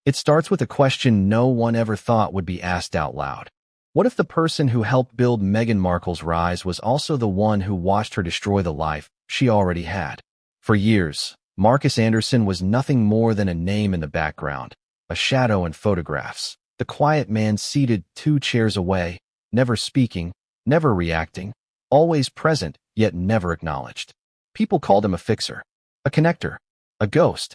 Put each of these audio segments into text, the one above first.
It starts with a question no one ever thought would be asked out loud. What if the person who helped build Meghan Markle's rise was also the one who watched her destroy the life she already had? For years, Markus Anderson was nothing more than a name in the background, a shadow in photographs, the quiet man seated 2 chairs away, never speaking, never reacting, always present, yet never acknowledged. People called him a fixer, a connector, a ghost.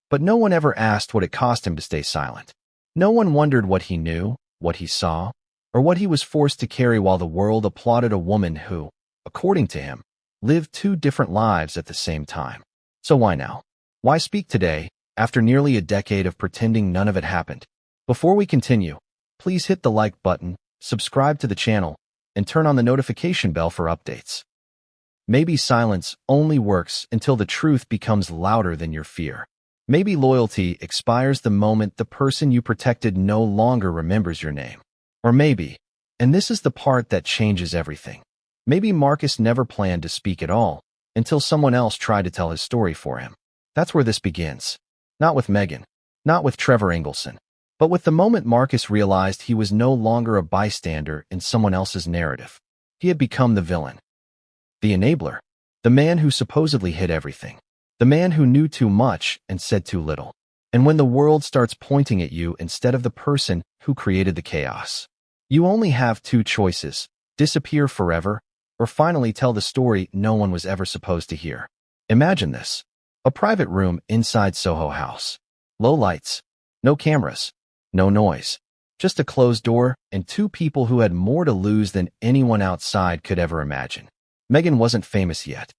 But no one ever asked what it cost him to stay silent. No one wondered what he knew, what he saw, or what he was forced to carry while the world applauded a woman who, according to him, lived 2 different lives at the same time. So why now? Why speak today, after nearly a decade of pretending none of it happened? Before we continue, please hit the like button, subscribe to the channel, and turn on the notification bell for updates. Maybe silence only works until the truth becomes louder than your fear. Maybe loyalty expires the moment the person you protected no longer remembers your name. Or maybe, and this is the part that changes everything, maybe Markus never planned to speak at all until someone else tried to tell his story for him. That's where this begins. Not with Meghan, not with Trevor Engelson, but with the moment Markus realized he was no longer a bystander in someone else's narrative. He had become the villain, the enabler, the man who supposedly hid everything, the man who knew too much and said too little. And when the world starts pointing at you instead of the person who created the chaos, you only have 2 choices: disappear forever, or finally tell the story no one was ever supposed to hear. Imagine this: a private room inside Soho House. Low lights, no cameras, no noise, just a closed door and 2 people who had more to lose than anyone outside could ever imagine. Meghan wasn't famous yet.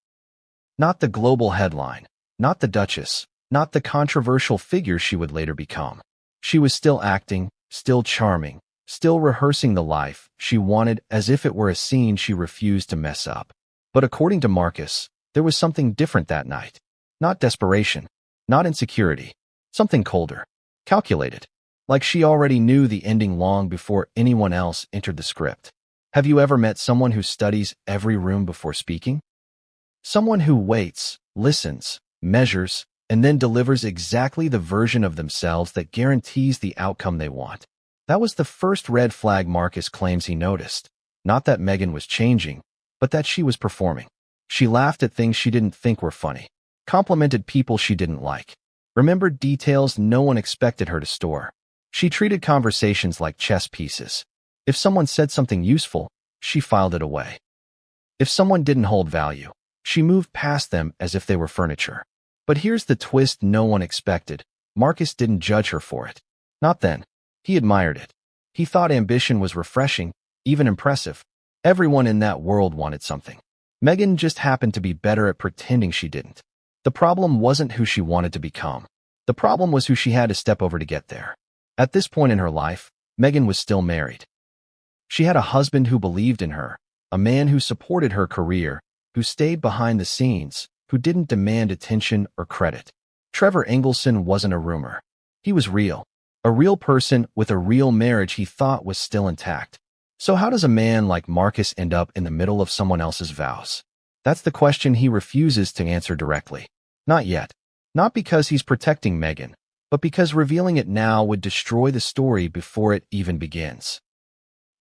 Not the global headline, not the Duchess, not the controversial figure she would later become. She was still acting, still charming, still rehearsing the life she wanted as if it were a scene she refused to mess up. But according to Markus, there was something different that night. Not desperation, not insecurity, something colder, calculated, like she already knew the ending long before anyone else entered the script. Have you ever met someone who studies every room before speaking? Someone who waits, listens, measures, and then delivers exactly the version of themselves that guarantees the outcome they want. That was the first red flag Markus claims he noticed. Not that Meghan was changing, but that she was performing. She laughed at things she didn't think were funny, complimented people she didn't like, remembered details no one expected her to store. She treated conversations like chess pieces. If someone said something useful, she filed it away. If someone didn't hold value, she moved past them as if they were furniture. But here's the twist no one expected. Markus didn't judge her for it. Not then. He admired it. He thought ambition was refreshing, even impressive. Everyone in that world wanted something. Meghan just happened to be better at pretending she didn't. The problem wasn't who she wanted to become. The problem was who she had to step over to get there. At this point in her life, Meghan was still married. She had a husband who believed in her, a man who supported her career, who stayed behind the scenes, who didn't demand attention or credit. Trevor Engelson wasn't a rumor. He was real. A real person with a real marriage he thought was still intact. So how does a man like Markus end up in the middle of someone else's vows? That's the question he refuses to answer directly. Not yet. Not because he's protecting Meghan, but because revealing it now would destroy the story before it even begins.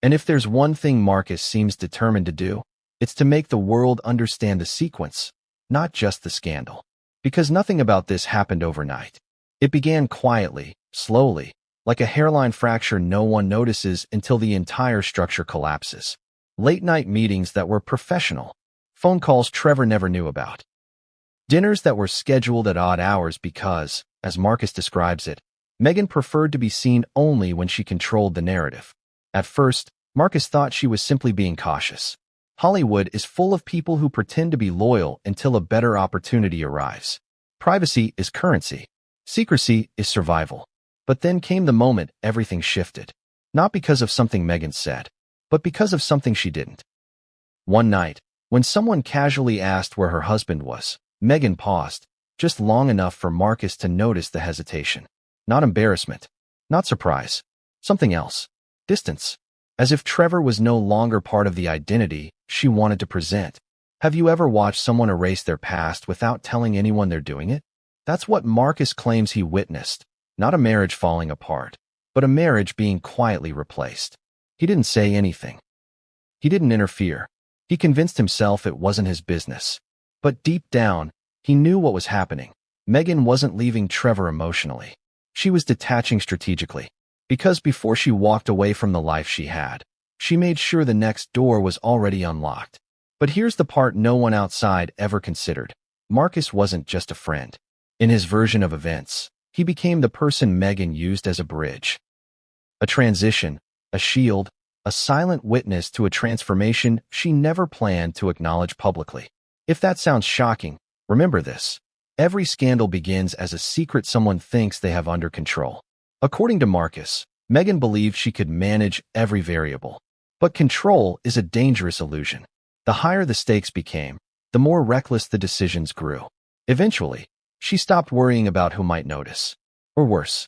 And if there's one thing Markus seems determined to do, it's to make the world understand the sequence, not just the scandal. Because nothing about this happened overnight. It began quietly, slowly, like a hairline fracture no one notices until the entire structure collapses. Late-night meetings that were professional. Phone calls Trevor never knew about. Dinners that were scheduled at odd hours because, as Markus describes it, Meghan preferred to be seen only when she controlled the narrative. At first, Markus thought she was simply being cautious. Hollywood is full of people who pretend to be loyal until a better opportunity arrives. Privacy is currency. Secrecy is survival. But then came the moment everything shifted. Not because of something Meghan said, but because of something she didn't. One night, when someone casually asked where her husband was, Meghan paused, just long enough for Markus to notice the hesitation. Not embarrassment. Not surprise. Something else. Distance. As if Trevor was no longer part of the identity she wanted to present. Have you ever watched someone erase their past without telling anyone they're doing it? That's what Markus claims he witnessed. Not a marriage falling apart, but a marriage being quietly replaced. He didn't say anything. He didn't interfere. He convinced himself it wasn't his business. But deep down, he knew what was happening. Meghan wasn't leaving Trevor emotionally. She was detaching strategically. Because before she walked away from the life she had, she made sure the next door was already unlocked. But here's the part no one outside ever considered. Markus wasn't just a friend. In his version of events, he became the person Meghan used as a bridge. A transition, a shield, a silent witness to a transformation she never planned to acknowledge publicly. If that sounds shocking, remember this. Every scandal begins as a secret someone thinks they have under control. According to Markus, Meghan believed she could manage every variable. But control is a dangerous illusion. The higher the stakes became, the more reckless the decisions grew. Eventually, she stopped worrying about who might notice. Or worse,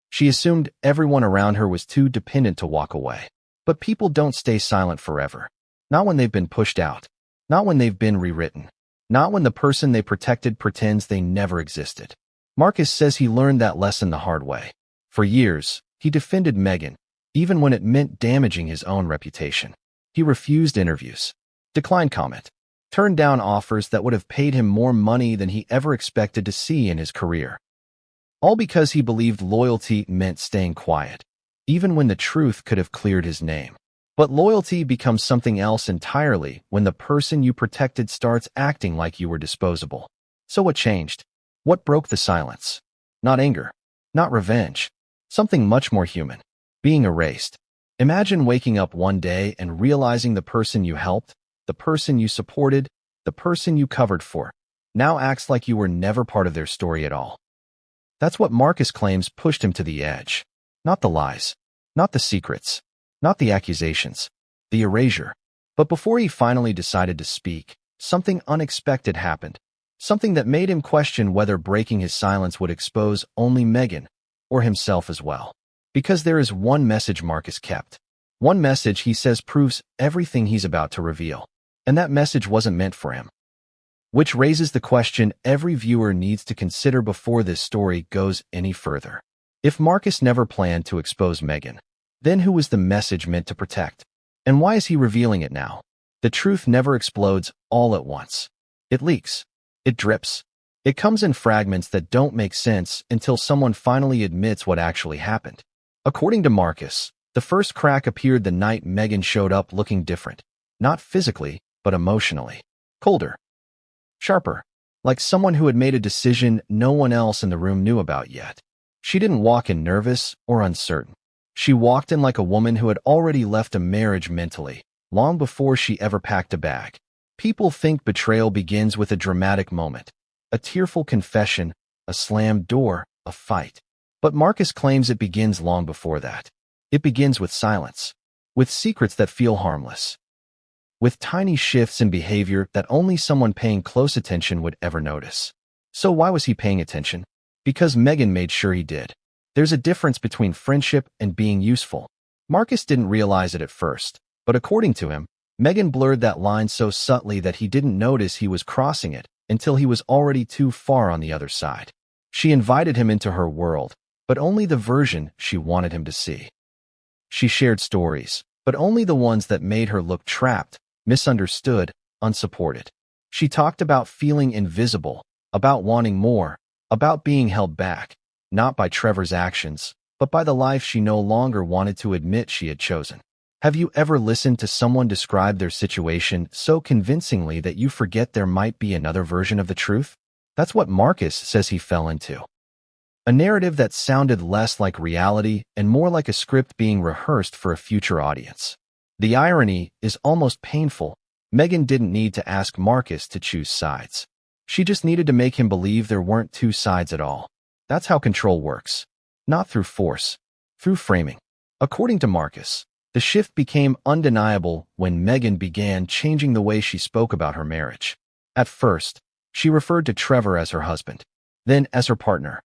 she assumed everyone around her was too dependent to walk away. But people don't stay silent forever. Not when they've been pushed out. Not when they've been rewritten. Not when the person they protected pretends they never existed. Markus says he learned that lesson the hard way. For years, he defended Meghan, even when it meant damaging his own reputation. He refused interviews, declined comment, turned down offers that would have paid him more money than he ever expected to see in his career. All because he believed loyalty meant staying quiet, even when the truth could have cleared his name. But loyalty becomes something else entirely when the person you protected starts acting like you were disposable. So what changed? What broke the silence? Not anger, not revenge. Something much more human. Being erased. Imagine waking up one day and realizing the person you helped, the person you supported, the person you covered for, now acts like you were never part of their story at all. That's what Markus claims pushed him to the edge. Not the lies, not the secrets, not the accusations, the erasure. But before he finally decided to speak, something unexpected happened. Something that made him question whether breaking his silence would expose only Meghan or himself as well. Because there is one message Markus kept. One message he says proves everything he's about to reveal. And that message wasn't meant for him. Which raises the question every viewer needs to consider before this story goes any further. If Markus never planned to expose Meghan, then who was the message meant to protect? And why is he revealing it now? The truth never explodes all at once. It leaks. It drips. It comes in fragments that don't make sense until someone finally admits what actually happened. According to Markus, the first crack appeared the night Meghan showed up looking different. Not physically, but emotionally. Colder. Sharper. Like someone who had made a decision no one else in the room knew about yet. She didn't walk in nervous or uncertain. She walked in like a woman who had already left a marriage mentally, long before she ever packed a bag. People think betrayal begins with a dramatic moment, a tearful confession, a slammed door, a fight. But Markus claims it begins long before that. It begins with silence, with secrets that feel harmless, with tiny shifts in behavior that only someone paying close attention would ever notice. So why was he paying attention? Because Meghan made sure he did. There's a difference between friendship and being useful. Markus didn't realize it at first, but according to him, Meghan blurred that line so subtly that he didn't notice he was crossing it until he was already too far on the other side. She invited him into her world, but only the version she wanted him to see. She shared stories, but only the ones that made her look trapped, misunderstood, unsupported. She talked about feeling invisible, about wanting more, about being held back. Not by Trevor's actions, but by the life she no longer wanted to admit she had chosen. Have you ever listened to someone describe their situation so convincingly that you forget there might be another version of the truth? That's what Markus says he fell into. A narrative that sounded less like reality and more like a script being rehearsed for a future audience. The irony is almost painful. Meghan didn't need to ask Markus to choose sides. She just needed to make him believe there weren't two sides at all. That's how control works. Not through force, through framing. According to Markus, the shift became undeniable when Meghan began changing the way she spoke about her marriage. At first, she referred to Trevor as her husband, then as her partner,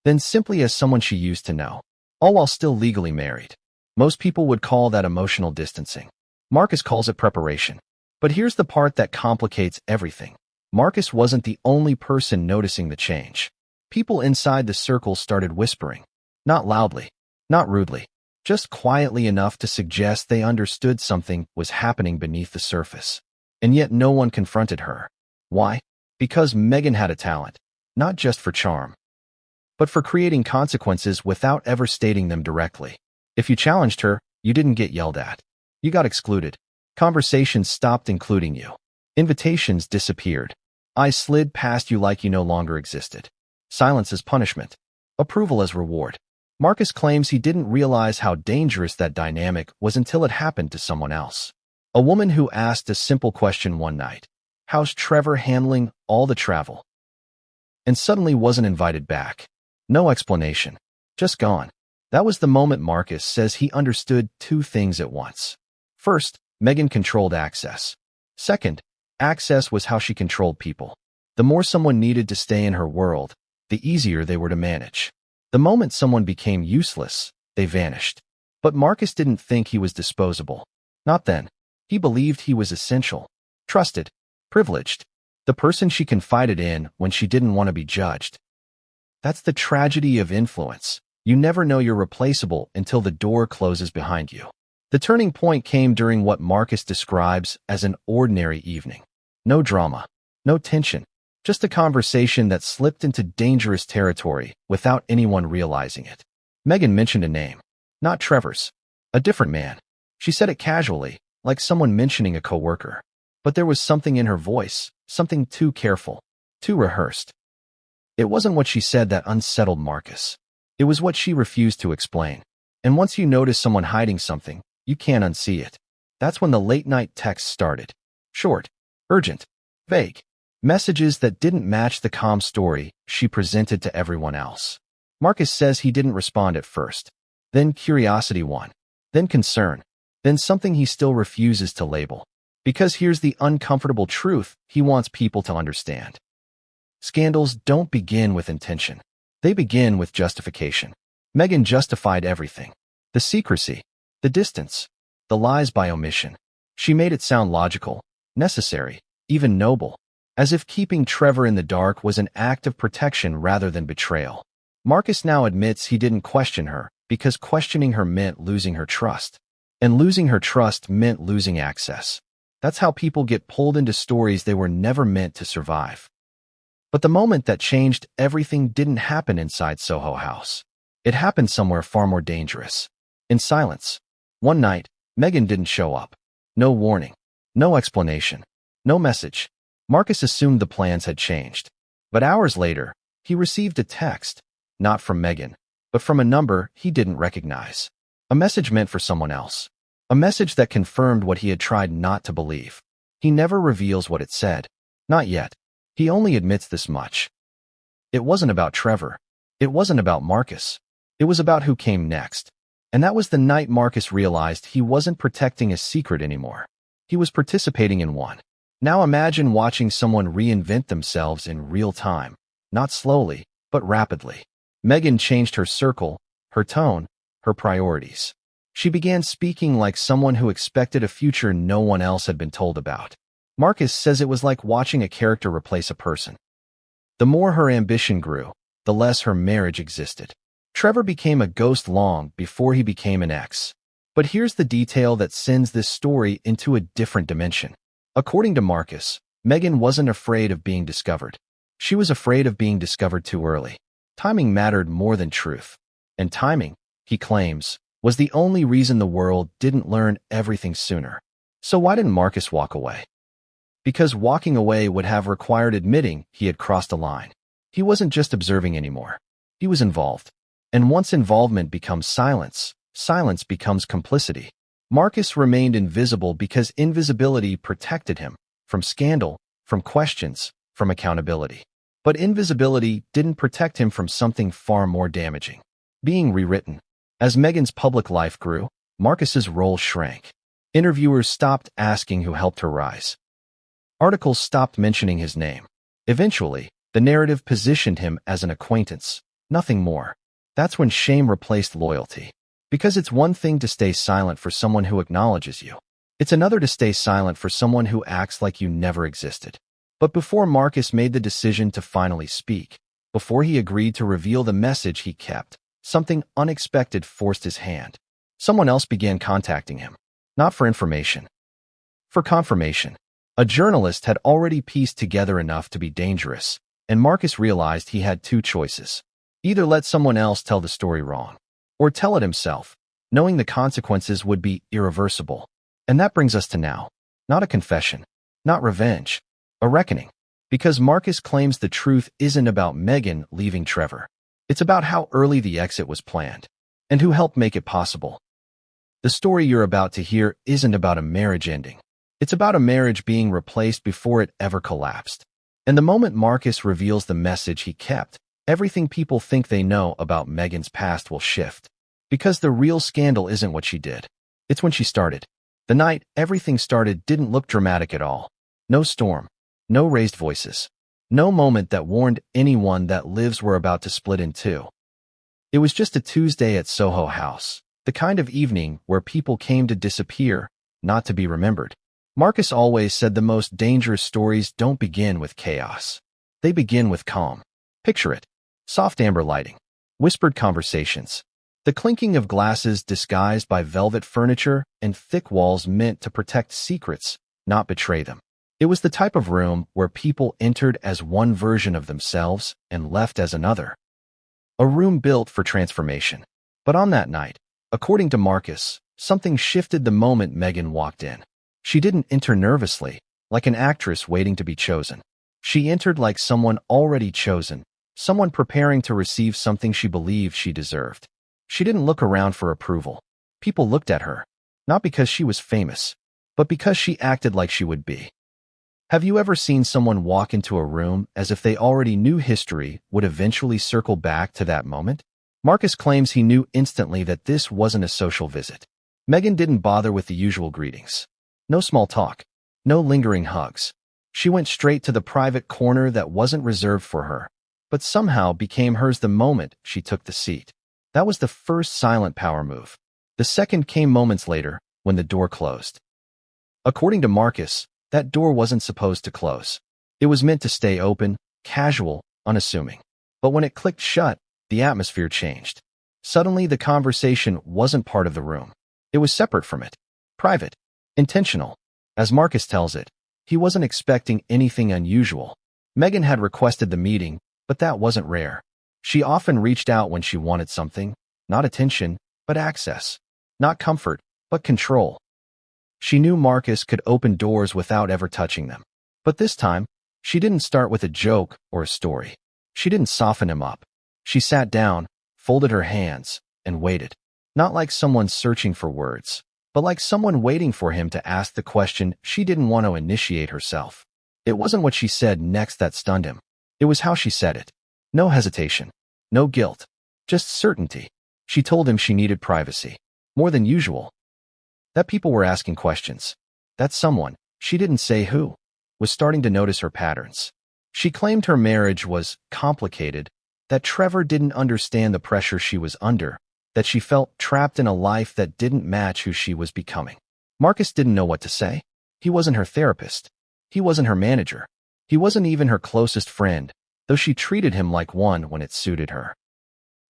then simply as someone she used to know, all while still legally married. Most people would call that emotional distancing. Markus calls it preparation. But here's the part that complicates everything. Markus wasn't the only person noticing the change. People inside the circle started whispering. Not loudly, not rudely, just quietly enough to suggest they understood something was happening beneath the surface. And yet no one confronted her. Why? Because Meghan had a talent, not just for charm, but for creating consequences without ever stating them directly. If you challenged her, you didn't get yelled at. You got excluded. Conversations stopped including you. Invitations disappeared. Eyes slid past you like you no longer existed. Silence as punishment. Approval as reward. Markus claims he didn't realize how dangerous that dynamic was until it happened to someone else. A woman who asked a simple question one night. How's Trevor handling all the travel? And suddenly wasn't invited back. No explanation. Just gone. That was the moment Markus says he understood two things at once. First, Meghan controlled access. Second, access was how she controlled people. The more someone needed to stay in her world, the easier they were to manage. The moment someone became useless, they vanished. But Markus didn't think he was disposable. Not then. He believed he was essential, trusted, privileged. The person she confided in when she didn't want to be judged. That's the tragedy of influence. You never know you're replaceable until the door closes behind you. The turning point came during what Markus describes as an ordinary evening. No drama, no tension, just a conversation that slipped into dangerous territory without anyone realizing it. Meghan mentioned a name, not Trevor's, a different man. She said it casually, like someone mentioning a coworker. But there was something in her voice, something too careful, too rehearsed. It wasn't what she said that unsettled Markus. It was what she refused to explain. And once you notice someone hiding something, you can't unsee it. That's when the late-night texts started. Short, urgent, vague. Messages that didn't match the calm story she presented to everyone else. Markus says he didn't respond at first. Then curiosity won. Then concern. Then something he still refuses to label. Because here's the uncomfortable truth he wants people to understand. Scandals don't begin with intention. They begin with justification. Meghan justified everything. The secrecy, the distance, the lies by omission. She made it sound logical, necessary, even noble, as if keeping Trevor in the dark was an act of protection rather than betrayal. Markus now admits he didn't question her because questioning her meant losing her trust. And losing her trust meant losing access. That's how people get pulled into stories they were never meant to survive. But the moment that changed everything didn't happen inside Soho House. It happened somewhere far more dangerous. In silence. One night, Meghan didn't show up. No warning. No explanation. No message. Markus assumed the plans had changed. But hours later, he received a text, not from Meghan, but from a number he didn't recognize. A message meant for someone else. A message that confirmed what he had tried not to believe. He never reveals what it said. Not yet. He only admits this much. It wasn't about Trevor. It wasn't about Markus. It was about who came next. And that was the night Markus realized he wasn't protecting a secret anymore. He was participating in one. Now imagine watching someone reinvent themselves in real time. Not slowly, but rapidly. Meghan changed her circle, her tone, her priorities. She began speaking like someone who expected a future no one else had been told about. Markus says it was like watching a character replace a person. The more her ambition grew, the less her marriage existed. Trevor became a ghost long before he became an ex. But here's the detail that sends this story into a different dimension. According to Markus, Meghan wasn't afraid of being discovered. She was afraid of being discovered too early. Timing mattered more than truth. And timing, he claims, was the only reason the world didn't learn everything sooner. So why didn't Markus walk away? Because walking away would have required admitting he had crossed a line. He wasn't just observing anymore. He was involved. And once involvement becomes silence, silence becomes complicity. Markus remained invisible because invisibility protected him from scandal, from questions, from accountability. But invisibility didn't protect him from something far more damaging. Being rewritten. As Meghan's public life grew, Markus's role shrank. Interviewers stopped asking who helped her rise. Articles stopped mentioning his name. Eventually, the narrative positioned him as an acquaintance, nothing more. That's when shame replaced loyalty. Because it's one thing to stay silent for someone who acknowledges you. It's another to stay silent for someone who acts like you never existed. But before Markus made the decision to finally speak, Before he agreed to reveal the message he kept, something unexpected forced his hand. Someone else began contacting him. Not for information. For confirmation. A journalist had already pieced together enough to be dangerous, and Markus realized he had two choices. Either let someone else tell the story wrong, or tell it himself, knowing the consequences would be irreversible. And that brings us to now. Not a confession. Not revenge. A reckoning. Because Markus claims the truth isn't about Meghan leaving Trevor. It's about how early the exit was planned, and who helped make it possible. The story you're about to hear isn't about a marriage ending. It's about a marriage being replaced before it ever collapsed. And the moment Markus reveals the message he kept, everything people think they know about Meghan's past will shift. Because the real scandal isn't what she did. It's when she started. The night everything started didn't look dramatic at all. No storm. No raised voices. No moment that warned anyone that lives were about to split in two. It was just a Tuesday at Soho House, the kind of evening where people came to disappear, not to be remembered. Markus always said the most dangerous stories don't begin with chaos. They begin with calm. Picture it. Soft amber lighting. Whispered conversations. The clinking of glasses disguised by velvet furniture and thick walls meant to protect secrets, not betray them. It was the type of room where people entered as one version of themselves and left as another. A room built for transformation. But on that night, according to Markus, something shifted the moment Meghan walked in. She didn't enter nervously, like an actress waiting to be chosen. She entered like someone already chosen, someone preparing to receive something she believed she deserved. She didn't look around for approval. People looked at her, not because she was famous, but because she acted like she would be. Have you ever seen someone walk into a room as if they already knew history would eventually circle back to that moment? Markus claims he knew instantly that this wasn't a social visit. Meghan didn't bother with the usual greetings. No small talk. No lingering hugs. She went straight to the private corner that wasn't reserved for her, but somehow became hers the moment she took the seat. That was the first silent power move. The second came moments later, when the door closed. According to Markus, that door wasn't supposed to close. It was meant to stay open, casual, unassuming. But when it clicked shut, the atmosphere changed. Suddenly, the conversation wasn't part of the room. It was separate from it. Private. Intentional. As Markus tells it, he wasn't expecting anything unusual. Meghan had requested the meeting, but that wasn't rare. She often reached out when she wanted something, not attention, but access. Not comfort, but control. She knew Markus could open doors without ever touching them. But this time, she didn't start with a joke or a story. She didn't soften him up. She sat down, folded her hands, and waited. Not like someone searching for words, but like someone waiting for him to ask the question she didn't want to initiate herself. It wasn't what she said next that stunned him. It was how she said it. No hesitation. No guilt. Just certainty. She told him she needed privacy. More than usual. That people were asking questions. That someone, she didn't say who, was starting to notice her patterns. She claimed her marriage was complicated, that Trevor didn't understand the pressure she was under, that she felt trapped in a life that didn't match who she was becoming. Markus didn't know what to say. He wasn't her therapist. He wasn't her manager. He wasn't even her closest friend, though she treated him like one when it suited her.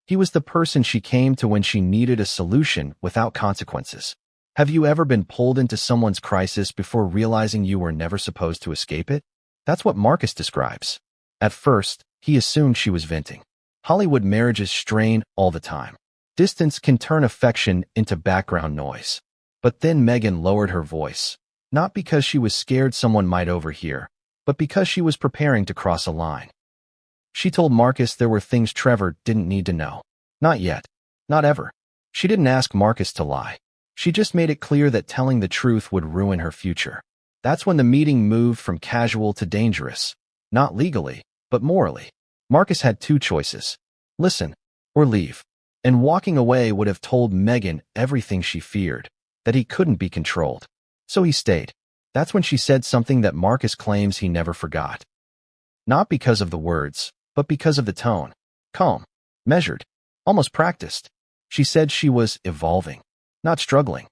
He was the person she came to when she needed a solution without consequences. Have you ever been pulled into someone's crisis before realizing you were never supposed to escape it? That's what Markus describes. At first, he assumed she was venting. Hollywood marriages strain all the time. Distance can turn affection into background noise. But then Meghan lowered her voice, not because she was scared someone might overhear, but because she was preparing to cross a line. She told Markus there were things Trevor didn't need to know. Not yet. Not ever. She didn't ask Markus to lie. She just made it clear that telling the truth would ruin her future. That's when the meeting moved from casual to dangerous. Not legally, but morally. Markus had two choices. Listen, or leave. And walking away would have told Meghan everything she feared, that he couldn't be controlled. So he stayed. That's when she said something that Markus claims he never forgot. Not because of the words, but because of the tone. Calm. Measured. Almost practiced. She said she was evolving. Not struggling.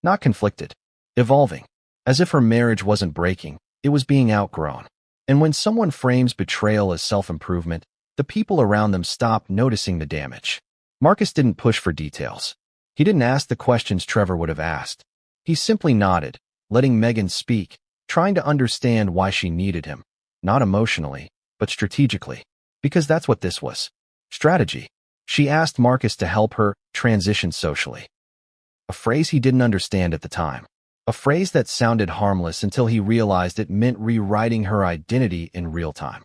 Not conflicted. Evolving. As if her marriage wasn't breaking, it was being outgrown. And when someone frames betrayal as self-improvement, The people around them stopped noticing the damage. Markus didn't push for details. He didn't ask the questions Trevor would have asked. He simply nodded, letting Meghan speak, trying to understand why she needed him. Not emotionally, but strategically. Because that's what this was. Strategy. She asked Markus to help her transition socially. A phrase he didn't understand at the time. A phrase that sounded harmless until he realized it meant rewriting her identity in real time.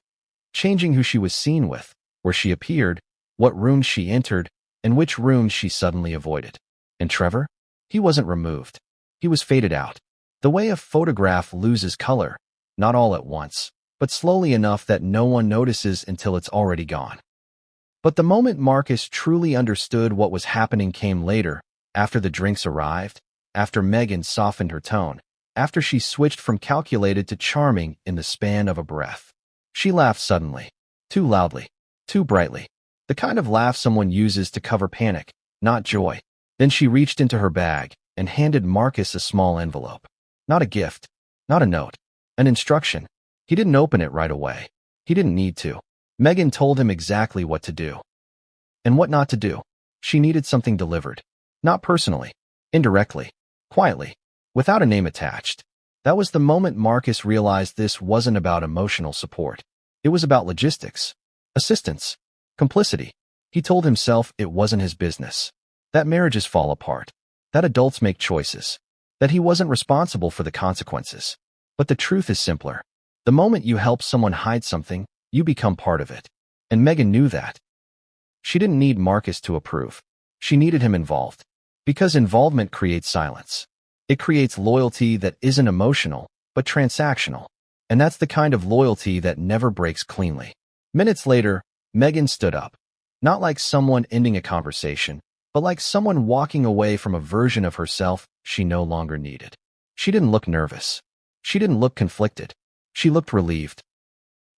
Changing who she was seen with, where she appeared, what rooms she entered, and which rooms she suddenly avoided. And Trevor? He wasn't removed. He was faded out. The way a photograph loses color, not all at once, but slowly enough that no one notices until it's already gone. But the moment Markus truly understood what was happening came later, after the drinks arrived, after Meghan softened her tone, after she switched from calculated to charming in the span of a breath. She laughed suddenly, too loudly, too brightly, the kind of laugh someone uses to cover panic, not joy. Then she reached into her bag and handed Markus a small envelope. Not a gift, not a note, an instruction. He didn't open it right away. He didn't need to. Meghan told him exactly what to do. And what not to do. She needed something delivered. Not personally, indirectly, quietly, without a name attached. That was the moment Markus realized this wasn't about emotional support. It was about logistics, assistance, complicity. He told himself it wasn't his business. That marriages fall apart. That adults make choices. That he wasn't responsible for the consequences. But the truth is simpler. The moment you help someone hide something, you become part of it. And Meghan knew that. She didn't need Markus to approve. She needed him involved. Because involvement creates silence. It creates loyalty that isn't emotional, but transactional. And that's the kind of loyalty that never breaks cleanly. Minutes later, Meghan stood up. Not like someone ending a conversation, but like someone walking away from a version of herself she no longer needed. She didn't look nervous. She didn't look conflicted. She looked relieved.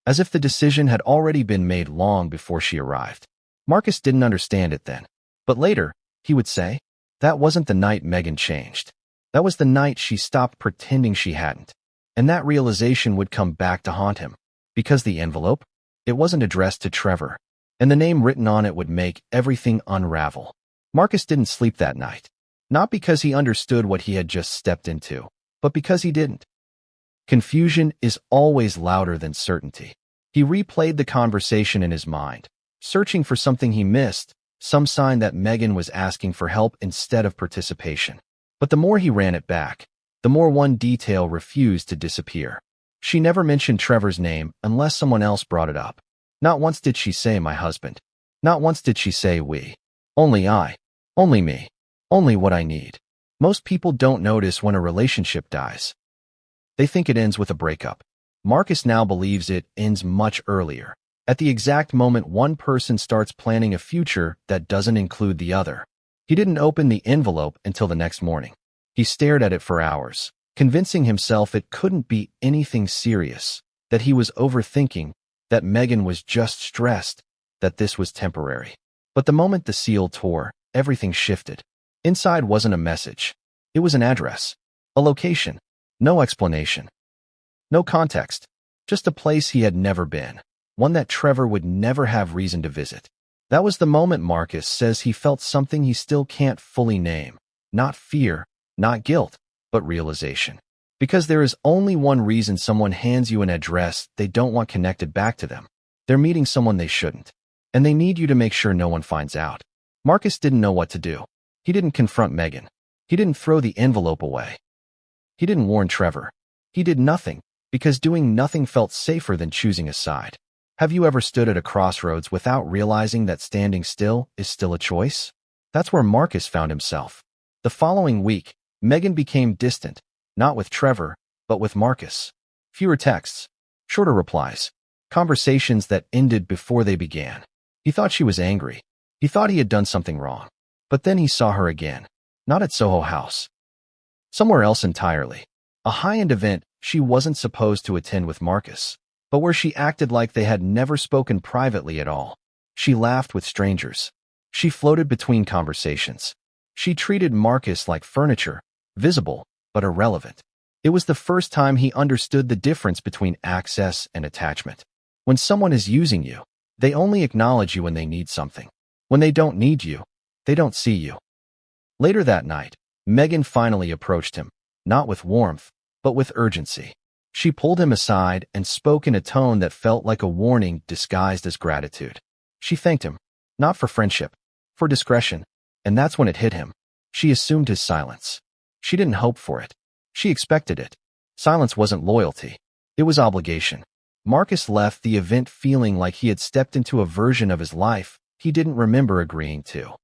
As if the decision had already been made long before she arrived. Markus didn't understand it then. But later, he would say, that wasn't the night Meghan changed. That was the night she stopped pretending she hadn't. And that realization would come back to haunt him. Because the envelope? It wasn't addressed to Trevor. And the name written on it would make everything unravel. Markus didn't sleep that night. Not because he understood what he had just stepped into, but because he didn't. Confusion is always louder than certainty. He replayed the conversation in his mind, searching for something he missed, some sign that Meghan was asking for help instead of participation. But the more he ran it back, the more one detail refused to disappear. She never mentioned Trevor's name unless someone else brought it up. Not once did she say my husband. Not once did she say we. Only I. Only me. Only what I need. Most people don't notice when a relationship dies. They think it ends with a breakup. Markus now believes it ends much earlier. At the exact moment one person starts planning a future that doesn't include the other. He didn't open the envelope until the next morning. He stared at it for hours, convincing himself it couldn't be anything serious, that he was overthinking, that Meghan was just stressed, that this was temporary. But the moment the seal tore, everything shifted. Inside wasn't a message. It was an address, a location, no explanation, no context, just a place he had never been, one that Trevor would never have reason to visit. That was the moment Markus says he felt something he still can't fully name. Not fear, not guilt, but realization. Because there is only one reason someone hands you an address they don't want connected back to them. They're meeting someone they shouldn't. And they need you to make sure no one finds out. Markus didn't know what to do. He didn't confront Meghan. He didn't throw the envelope away. He didn't warn Trevor. He did nothing, because doing nothing felt safer than choosing a side. Have you ever stood at a crossroads without realizing that standing still is still a choice? That's where Markus found himself. The following week, Meghan became distant, not with Trevor, but with Markus. Fewer texts, shorter replies, conversations that ended before they began. He thought she was angry. He thought he had done something wrong. But then he saw her again. Not at Soho House. Somewhere else entirely. A high-end event she wasn't supposed to attend with Markus, but where she acted like they had never spoken privately at all. She laughed with strangers. She floated between conversations. She treated Markus like furniture, visible, but irrelevant. It was the first time he understood the difference between access and attachment. When someone is using you, They only acknowledge you when they need something. When they don't need you, they don't see you. Later that night, Meghan finally approached him, not with warmth, but with urgency. She pulled him aside and spoke in a tone that felt like a warning disguised as gratitude. She thanked him, not for friendship, for discretion, and that's when it hit him. She assumed his silence. She didn't hope for it. She expected it. Silence wasn't loyalty. It was obligation. Markus left the event feeling like he had stepped into a version of his life he didn't remember agreeing to.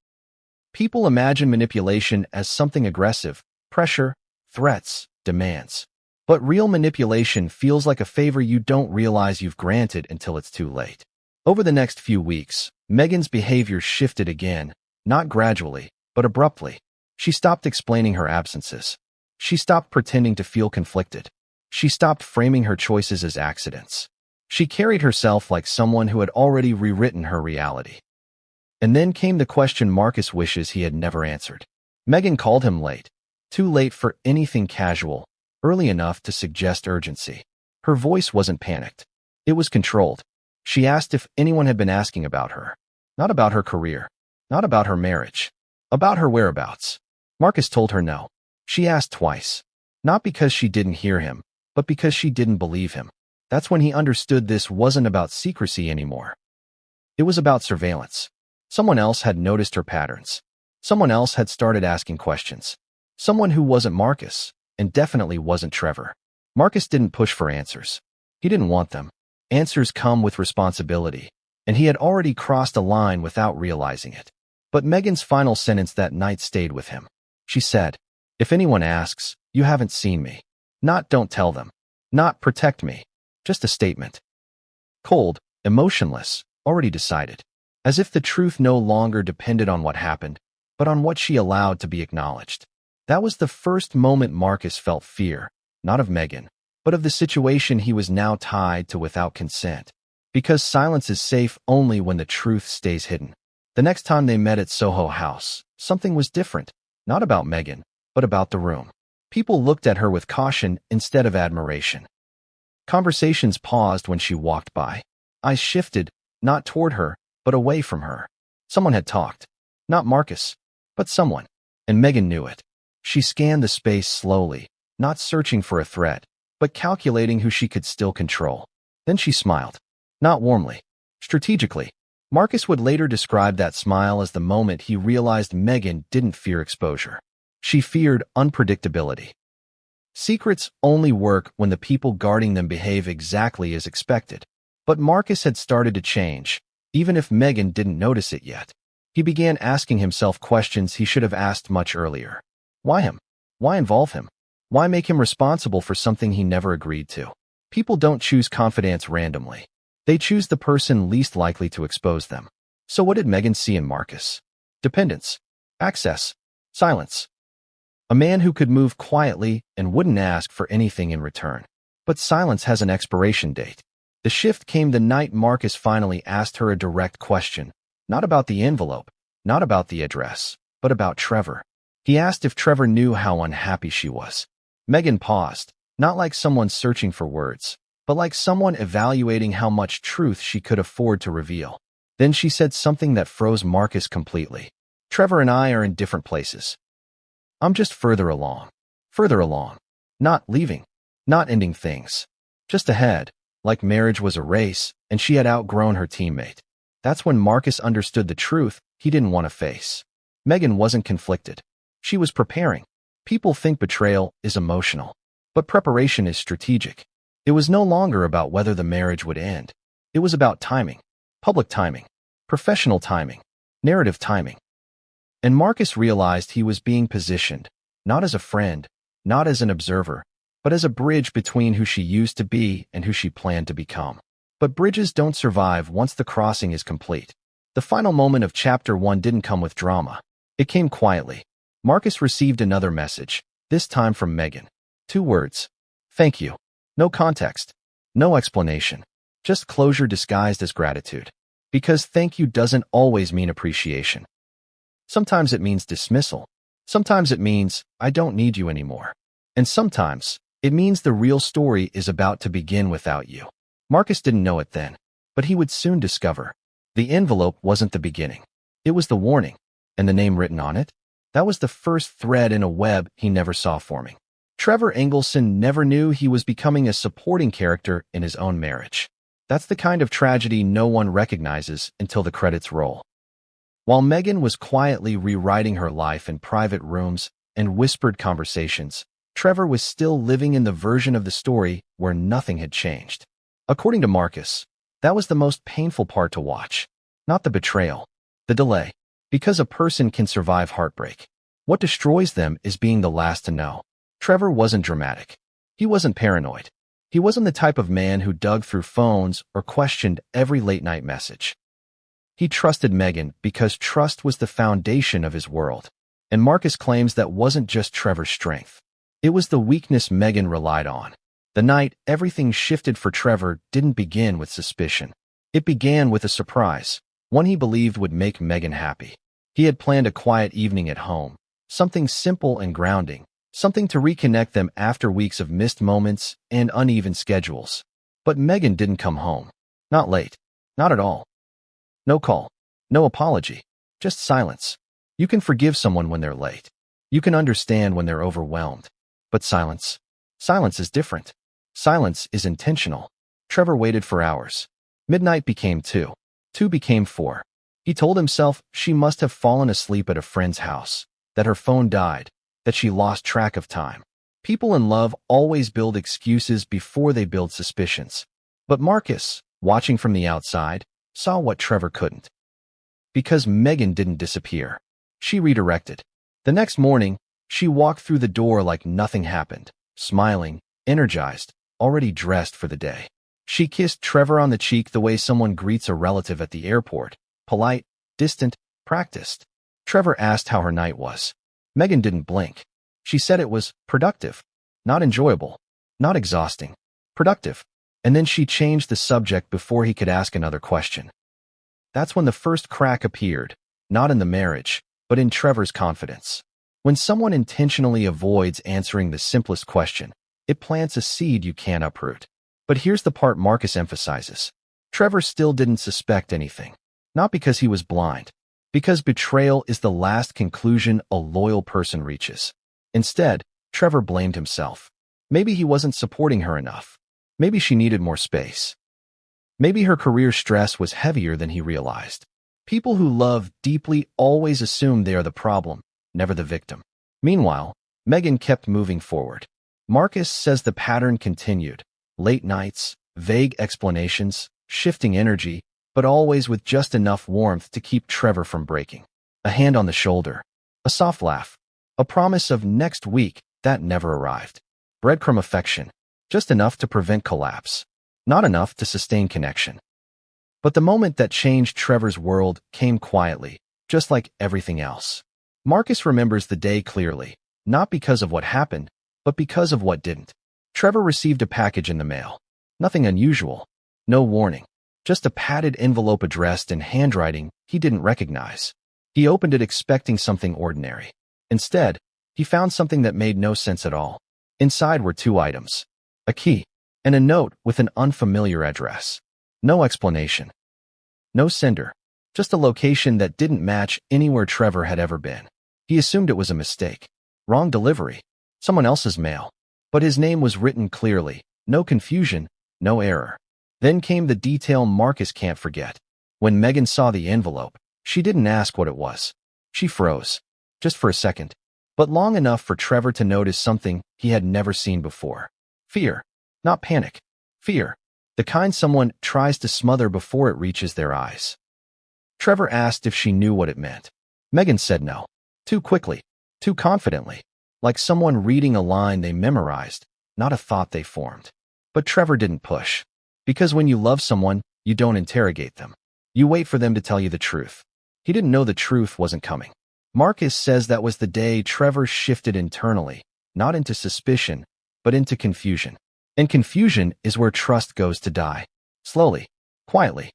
People imagine manipulation as something aggressive, pressure, threats, demands. But real manipulation feels like a favor you don't realize you've granted until it's too late. Over the next few weeks, Meghan's behavior shifted again, not gradually, but abruptly. She stopped explaining her absences. She stopped pretending to feel conflicted. She stopped framing her choices as accidents. She carried herself like someone who had already rewritten her reality. And then came the question Markus wishes he had never answered. Meghan called him late. Too late for anything casual, early enough to suggest urgency. Her voice wasn't panicked. It was controlled. She asked if anyone had been asking about her. Not about her career. Not about her marriage. About her whereabouts. Markus told her no. She asked twice. Not because she didn't hear him, but because she didn't believe him. That's when he understood this wasn't about secrecy anymore. It was about surveillance. Someone else had noticed her patterns. Someone else had started asking questions. Someone who wasn't Markus, and definitely wasn't Trevor. Markus didn't push for answers. He didn't want them. Answers come with responsibility, and he had already crossed a line without realizing it. But Meghan's final sentence that night stayed with him. She said, "If anyone asks, you haven't seen me. Not don't tell them. Not protect me. Just a statement." Cold, emotionless, already decided. As if the truth no longer depended on what happened, but on what she allowed to be acknowledged. That was the first moment Markus felt fear, not of Meghan, but of the situation he was now tied to without consent. Because silence is safe only when the truth stays hidden. The next time they met at Soho House, something was different. Not about Meghan, but about the room. People looked at her with caution instead of admiration. Conversations paused when she walked by. Eyes shifted, not toward her, but away from her. Someone had talked. Not Markus, but someone. And Meghan knew it. She scanned the space slowly, not searching for a threat, but calculating who she could still control. Then she smiled. Not warmly. Strategically. Markus would later describe that smile as the moment he realized Meghan didn't fear exposure. She feared unpredictability. Secrets only work when the people guarding them behave exactly as expected. But Markus had started to change, even if Meghan didn't notice it yet. He began asking himself questions he should have asked much earlier. Why him? Why involve him? Why make him responsible for something he never agreed to? People don't choose confidants randomly. They choose the person least likely to expose them. So what did Meghan see in Markus? Dependence. Access. Silence. A man who could move quietly and wouldn't ask for anything in return. But silence has an expiration date. The shift came the night Markus finally asked her a direct question. Not about the envelope, not about the address, but about Trevor. He asked if Trevor knew how unhappy she was. Meghan paused, not like someone searching for words, but like someone evaluating how much truth she could afford to reveal. Then she said something that froze Markus completely. Trevor and I are in different places. I'm just further along. Further along. Not leaving. Not ending things. Just ahead, like marriage was a race, and she had outgrown her teammate. That's when Markus understood the truth he didn't want to face. Meghan wasn't conflicted. She was preparing. People think betrayal is emotional, but preparation is strategic. It was no longer about whether the marriage would end. It was about timing. Public timing. Professional timing. Narrative timing. And Markus realized he was being positioned, not as a friend, not as an observer, but as a bridge between who she used to be and who she planned to become. But bridges don't survive once the crossing is complete. The final moment of Chapter 1 didn't come with drama. It came quietly. Markus received another message, this time from Meghan. 2 words. Thank you. No context. No explanation. Just closure disguised as gratitude. Because thank you doesn't always mean appreciation. Sometimes it means dismissal. Sometimes it means, I don't need you anymore. And sometimes, it means the real story is about to begin without you. Markus didn't know it then, but he would soon discover. The envelope wasn't the beginning. It was the warning, and the name written on it? That was the first thread in a web he never saw forming. Trevor Engelson never knew he was becoming a supporting character in his own marriage. That's the kind of tragedy no one recognizes until the credits roll. While Meghan was quietly rewriting her life in private rooms and whispered conversations, Trevor was still living in the version of the story where nothing had changed. According to Markus, that was the most painful part to watch. Not the betrayal, the delay. Because a person can survive heartbreak, what destroys them is being the last to know. Trevor wasn't dramatic. He wasn't paranoid. He wasn't the type of man who dug through phones or questioned every late-night message. He trusted Meghan because trust was the foundation of his world. And Markus claims that wasn't just Trevor's strength. It was the weakness Meghan relied on. The night everything shifted for Trevor didn't begin with suspicion. It began with a surprise, one he believed would make Meghan happy. He had planned a quiet evening at home, something simple and grounding, something to reconnect them after weeks of missed moments and uneven schedules. But Meghan didn't come home. Not late. Not at all. No call. No apology. Just silence. You can forgive someone when they're late. You can understand when they're overwhelmed. But silence? Silence is different. Silence is intentional. Trevor waited for hours. Midnight became 2. 2 became 4. He told himself she must have fallen asleep at a friend's house, that her phone died, that she lost track of time. People in love always build excuses before they build suspicions. But Markus, watching from the outside, saw what Trevor couldn't. Because Meghan didn't disappear. She redirected. The next morning, she walked through the door like nothing happened, smiling, energized, already dressed for the day. She kissed Trevor on the cheek the way someone greets a relative at the airport, polite, distant, practiced. Trevor asked how her night was. Meghan didn't blink. She said it was productive, not enjoyable, not exhausting, productive. And then she changed the subject before he could ask another question. That's when the first crack appeared, not in the marriage, but in Trevor's confidence. When someone intentionally avoids answering the simplest question, it plants a seed you can't uproot. But here's the part Markus emphasizes. Trevor still didn't suspect anything. Not because he was blind. Because betrayal is the last conclusion a loyal person reaches. Instead, Trevor blamed himself. Maybe he wasn't supporting her enough. Maybe she needed more space. Maybe her career stress was heavier than he realized. People who love deeply always assume they are the problem, never the victim. Meanwhile, Meghan kept moving forward. Markus says the pattern continued. Late nights, vague explanations, shifting energy, but always with just enough warmth to keep Trevor from breaking. A hand on the shoulder. A soft laugh. A promise of next week that never arrived. Breadcrumb affection. Just enough to prevent collapse. Not enough to sustain connection. But the moment that changed Trevor's world came quietly, just like everything else. Markus remembers the day clearly, not because of what happened, but because of what didn't. Trevor received a package in the mail. Nothing unusual. No warning. Just a padded envelope addressed in handwriting he didn't recognize. He opened it expecting something ordinary. Instead, he found something that made no sense at all. Inside were 2 items. A key, and a note with an unfamiliar address. No explanation. No sender. Just a location that didn't match anywhere Trevor had ever been. He assumed it was a mistake. Wrong delivery. Someone else's mail. But his name was written clearly. No confusion, no error. Then came the detail Markus can't forget. When Meghan saw the envelope, she didn't ask what it was. She froze. Just for a second. But long enough for Trevor to notice something he had never seen before. Fear. Not panic. Fear. The kind someone tries to smother before it reaches their eyes. Trevor asked if she knew what it meant. Meghan said no. Too quickly. Too confidently. Like someone reading a line they memorized, not a thought they formed. But Trevor didn't push. Because when you love someone, you don't interrogate them. You wait for them to tell you the truth. He didn't know the truth wasn't coming. Markus says that was the day Trevor shifted internally, not into suspicion, but into confusion. And confusion is where trust goes to die. Slowly. Quietly.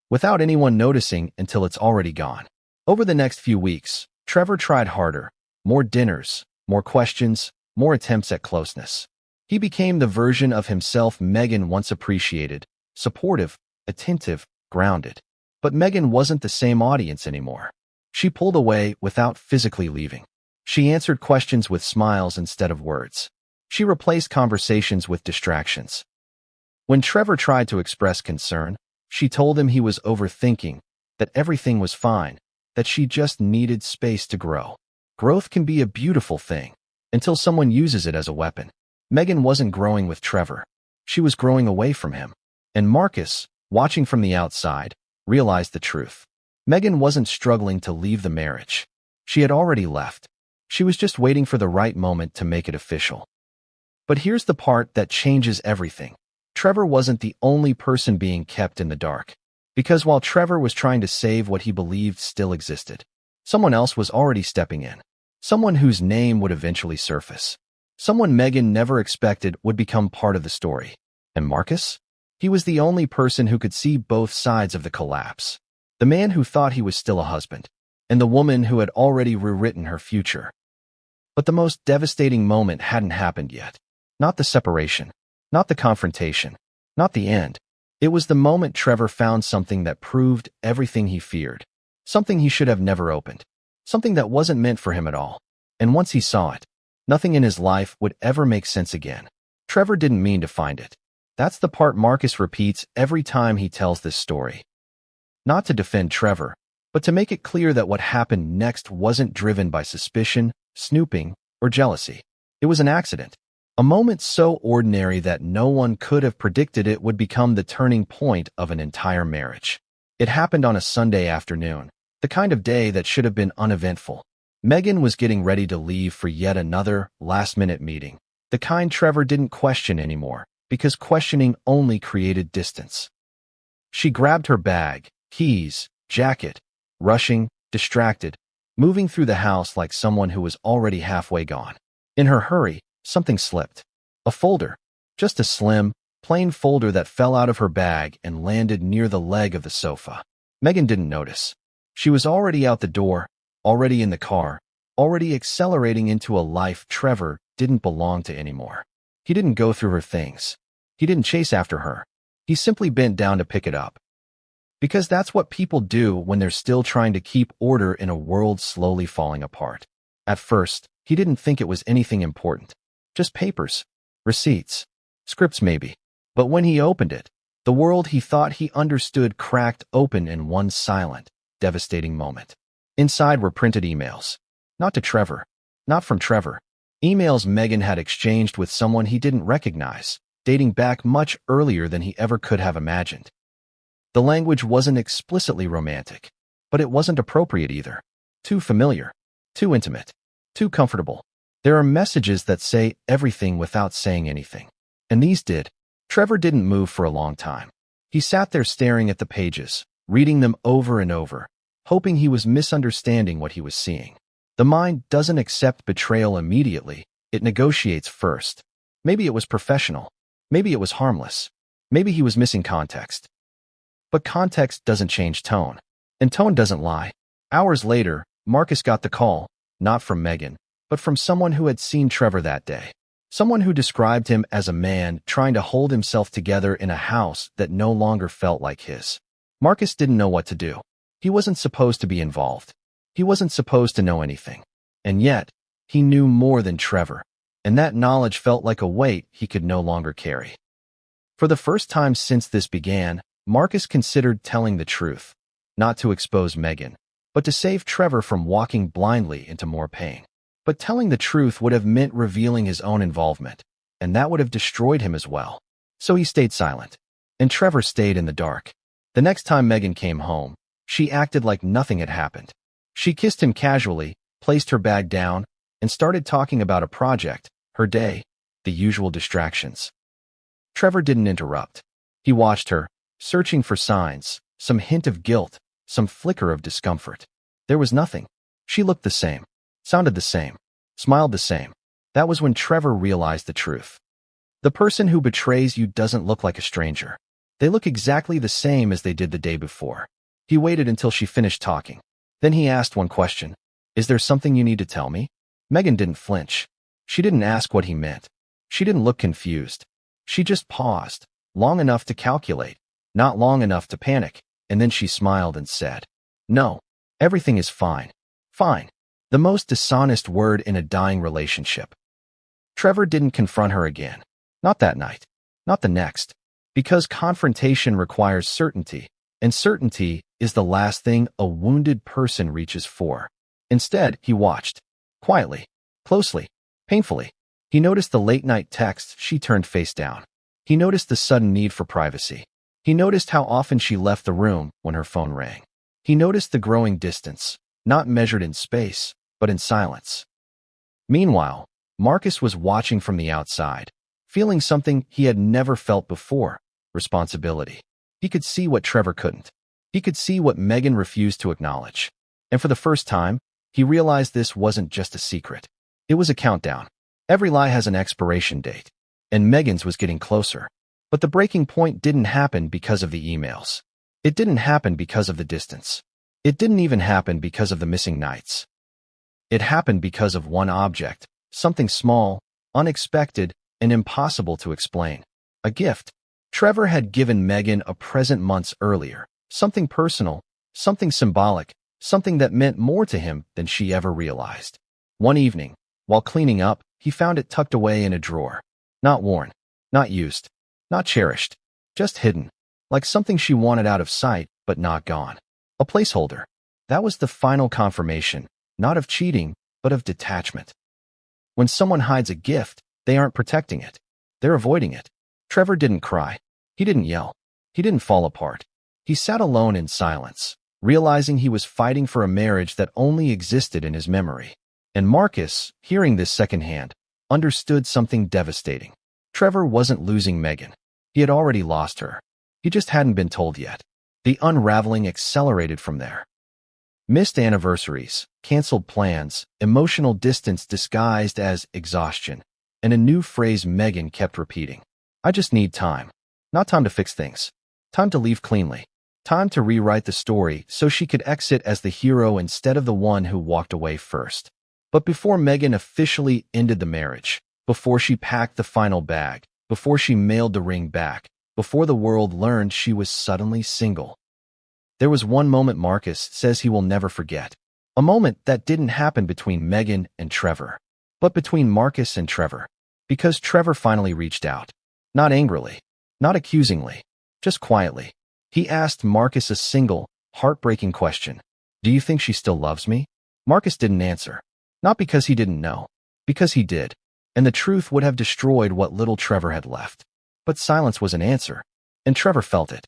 Without anyone noticing until it's already gone. Over the next few weeks, Trevor tried harder. More dinners, more questions, more attempts at closeness. He became the version of himself Meghan once appreciated, supportive, attentive, grounded. But Meghan wasn't the same audience anymore. She pulled away without physically leaving. She answered questions with smiles instead of words. She replaced conversations with distractions. When Trevor tried to express concern, she told him he was overthinking, that everything was fine, that she just needed space to grow. Growth can be a beautiful thing, until someone uses it as a weapon. Meghan wasn't growing with Trevor. She was growing away from him. And Markus, watching from the outside, realized the truth. Meghan wasn't struggling to leave the marriage. She had already left. She was just waiting for the right moment to make it official. But here's the part that changes everything. Trevor wasn't the only person being kept in the dark. Because while Trevor was trying to save what he believed still existed, someone else was already stepping in. Someone whose name would eventually surface. Someone Meghan never expected would become part of the story. And Markus? He was the only person who could see both sides of the collapse. The man who thought he was still a husband, and the woman who had already rewritten her future. But the most devastating moment hadn't happened yet. Not the separation, not the confrontation, not the end. It was the moment Trevor found something that proved everything he feared. Something he should have never opened. Something that wasn't meant for him at all. And once he saw it, nothing in his life would ever make sense again. Trevor didn't mean to find it. That's the part Markus repeats every time he tells this story. Not to defend Trevor, but to make it clear that what happened next wasn't driven by suspicion, snooping, or jealousy. It was an accident. A moment so ordinary that no one could have predicted it would become the turning point of an entire marriage. It happened on a Sunday afternoon, the kind of day that should have been uneventful. Meghan was getting ready to leave for yet another last-minute meeting, the kind Trevor didn't question anymore, because questioning only created distance. She grabbed her bag, keys, jacket, rushing, distracted, moving through the house like someone who was already halfway gone. In her hurry, something slipped. A folder. Just a slim, plain folder that fell out of her bag and landed near the leg of the sofa. Meghan didn't notice. She was already out the door, already in the car, already accelerating into a life Trevor didn't belong to anymore. He didn't go through her things. He didn't chase after her. He simply bent down to pick it up. Because that's what people do when they're still trying to keep order in a world slowly falling apart. At first, he didn't think it was anything important. Just papers, receipts, scripts maybe. But when he opened it, the world he thought he understood cracked open in one silent, devastating moment. Inside were printed emails. Not to Trevor. Not from Trevor. Emails Meghan had exchanged with someone he didn't recognize, dating back much earlier than he ever could have imagined. The language wasn't explicitly romantic, but it wasn't appropriate either. Too familiar. Too intimate. Too comfortable. There are messages that say everything without saying anything. And these did. Trevor didn't move for a long time. He sat there staring at the pages, reading them over and over, hoping he was misunderstanding what he was seeing. The mind doesn't accept betrayal immediately. It negotiates first. Maybe it was professional. Maybe it was harmless. Maybe he was missing context. But context doesn't change tone. And tone doesn't lie. Hours later, Markus got the call, not from Meghan, but from someone who had seen Trevor that day. Someone who described him as a man trying to hold himself together in a house that no longer felt like his. Markus didn't know what to do. He wasn't supposed to be involved. He wasn't supposed to know anything. And yet, he knew more than Trevor. And that knowledge felt like a weight he could no longer carry. For the first time since this began, Markus considered telling the truth, not to expose Meghan, but to save Trevor from walking blindly into more pain. But telling the truth would have meant revealing his own involvement, and that would have destroyed him as well. So he stayed silent. And Trevor stayed in the dark. The next time Meghan came home, she acted like nothing had happened. She kissed him casually, placed her bag down, and started talking about a project, her day, the usual distractions. Trevor didn't interrupt. He watched her, searching for signs, some hint of guilt, some flicker of discomfort. There was nothing. She looked the same, sounded the same, smiled the same. That was when Trevor realized the truth. The person who betrays you doesn't look like a stranger. They look exactly the same as they did the day before. He waited until she finished talking. Then he asked one question. Is there something you need to tell me? Meghan didn't flinch. She didn't ask what he meant. She didn't look confused. She just paused, long enough to calculate, not long enough to panic. and then she smiled and said, "No, everything is fine. Fine." The most dishonest word in a dying relationship. Trevor didn't confront her again. Not that night. Not the next. Because confrontation requires certainty, and certainty is the last thing a wounded person reaches for. Instead, he watched. Quietly. Closely. Painfully. He noticed the late-night texts she turned face down. He noticed the sudden need for privacy. He noticed how often she left the room when her phone rang. He noticed the growing distance, not measured in space, but in silence. Meanwhile, Markus was watching from the outside, feeling something he had never felt before: responsibility. He could see what Trevor couldn't. He could see what Meghan refused to acknowledge. And for the first time, he realized this wasn't just a secret. It was a countdown. Every lie has an expiration date, and Meghan's was getting closer. But the breaking point didn't happen because of the emails. It didn't happen because of the distance. It didn't even happen because of the missing nights. It happened because of one object, something small, unexpected, and impossible to explain. A gift. Trevor had given Meghan a present months earlier, something personal, something symbolic, something that meant more to him than she ever realized. One evening, while cleaning up, he found it tucked away in a drawer. Not worn, not used, not cherished, just hidden, like something she wanted out of sight but not gone. A placeholder. That was the final confirmation, not of cheating, but of detachment. When someone hides a gift, they aren't protecting it. They're avoiding it. Trevor didn't cry. He didn't yell. He didn't fall apart. He sat alone in silence, realizing he was fighting for a marriage that only existed in his memory. And Markus, hearing this secondhand, understood something devastating. Trevor wasn't losing Meghan. He had already lost her. He just hadn't been told yet. The unraveling accelerated from there. Missed anniversaries, canceled plans, emotional distance disguised as exhaustion, and a new phrase Meghan kept repeating. "I just need time. Not time to fix things. Time to leave cleanly. Time to rewrite the story so she could exit as the hero instead of the one who walked away first." But before Meghan officially ended the marriage, before she packed the final bag, before she mailed the ring back, before the world learned she was suddenly single, there was one moment Markus says he will never forget. A moment that didn't happen between Meghan and Trevor, but between Markus and Trevor. Because Trevor finally reached out. Not angrily, not accusingly, just quietly. He asked Markus a single, heartbreaking question. "Do you think she still loves me?" Markus didn't answer. Not because he didn't know, because he did. And the truth would have destroyed what little Trevor had left. But silence was an answer, and Trevor felt it.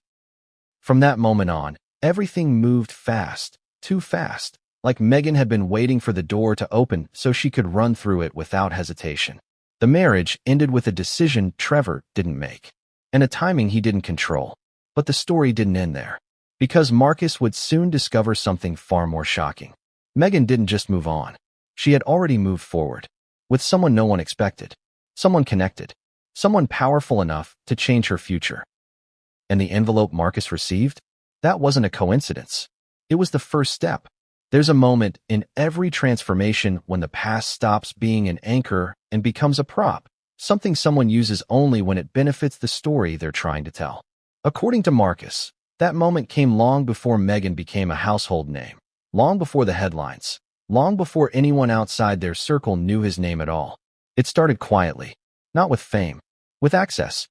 From that moment on, everything moved fast, too fast, like Meghan had been waiting for the door to open so she could run through it without hesitation. The marriage ended with a decision Trevor didn't make, and a timing he didn't control. But the story didn't end there, because Markus would soon discover something far more shocking. Meghan didn't just move on. She had already moved forward, with someone no one expected, someone connected, someone powerful enough to change her future. And the envelope Markus received? That wasn't a coincidence. It was the first step. There's a moment in every transformation when the past stops being an anchor and becomes a prop, something someone uses only when it benefits the story they're trying to tell. According to Markus, that moment came long before Meghan became a household name, long before the headlines, long before anyone outside their circle knew his name at all. It started quietly, not with fame, with access.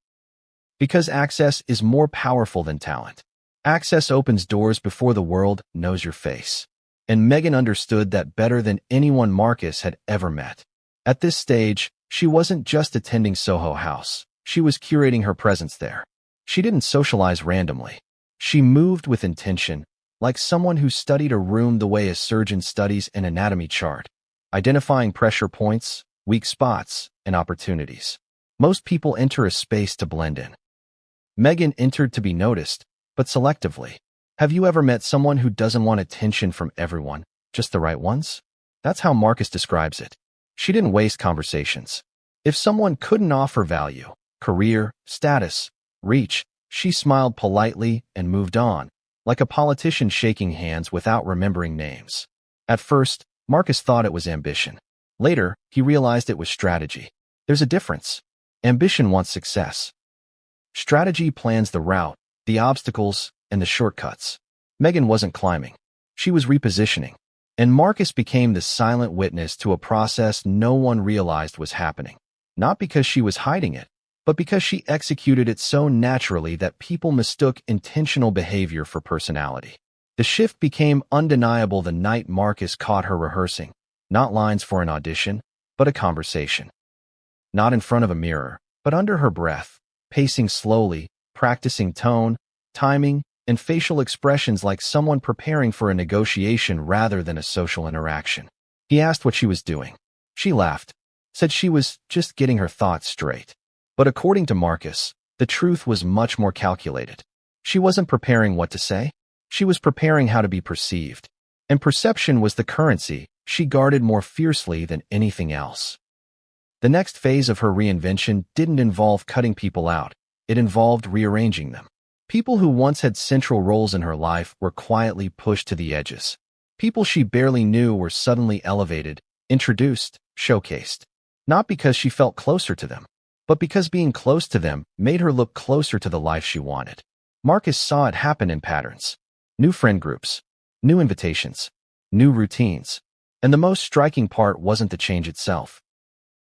Because access is more powerful than talent. Access opens doors before the world knows your face. And Meghan understood that better than anyone Markus had ever met. At this stage, she wasn't just attending Soho House. She was curating her presence there. She didn't socialize randomly. She moved with intention, like someone who studied a room the way a surgeon studies an anatomy chart, identifying pressure points, weak spots, and opportunities. Most people enter a space to blend in. Meghan entered to be noticed, but selectively. Have you ever met someone who doesn't want attention from everyone, just the right ones? That's how Markus describes it. She didn't waste conversations. If someone couldn't offer value, career, status, reach, she smiled politely and moved on, like a politician shaking hands without remembering names. At first, Markus thought it was ambition. Later, he realized it was strategy. There's a difference. Ambition wants success. Strategy plans the route, the obstacles, and the shortcuts. Meghan wasn't climbing. She was repositioning. And Markus became the silent witness to a process no one realized was happening. Not because she was hiding it, but because she executed it so naturally that people mistook intentional behavior for personality. The shift became undeniable the night Markus caught her rehearsing, not lines for an audition, but a conversation. Not in front of a mirror, but under her breath, pacing slowly, practicing tone, timing, and facial expressions like someone preparing for a negotiation rather than a social interaction. He asked what she was doing. She laughed, said she was just getting her thoughts straight. But according to Markus, the truth was much more calculated. She wasn't preparing what to say. She was preparing how to be perceived. And perception was the currency she guarded more fiercely than anything else. The next phase of her reinvention didn't involve cutting people out. It involved rearranging them. People who once had central roles in her life were quietly pushed to the edges. People she barely knew were suddenly elevated, introduced, showcased. Not because she felt closer to them, but because being close to them made her look closer to the life she wanted. Markus saw it happen in patterns. New friend groups, new invitations, new routines. And the most striking part wasn't the change itself.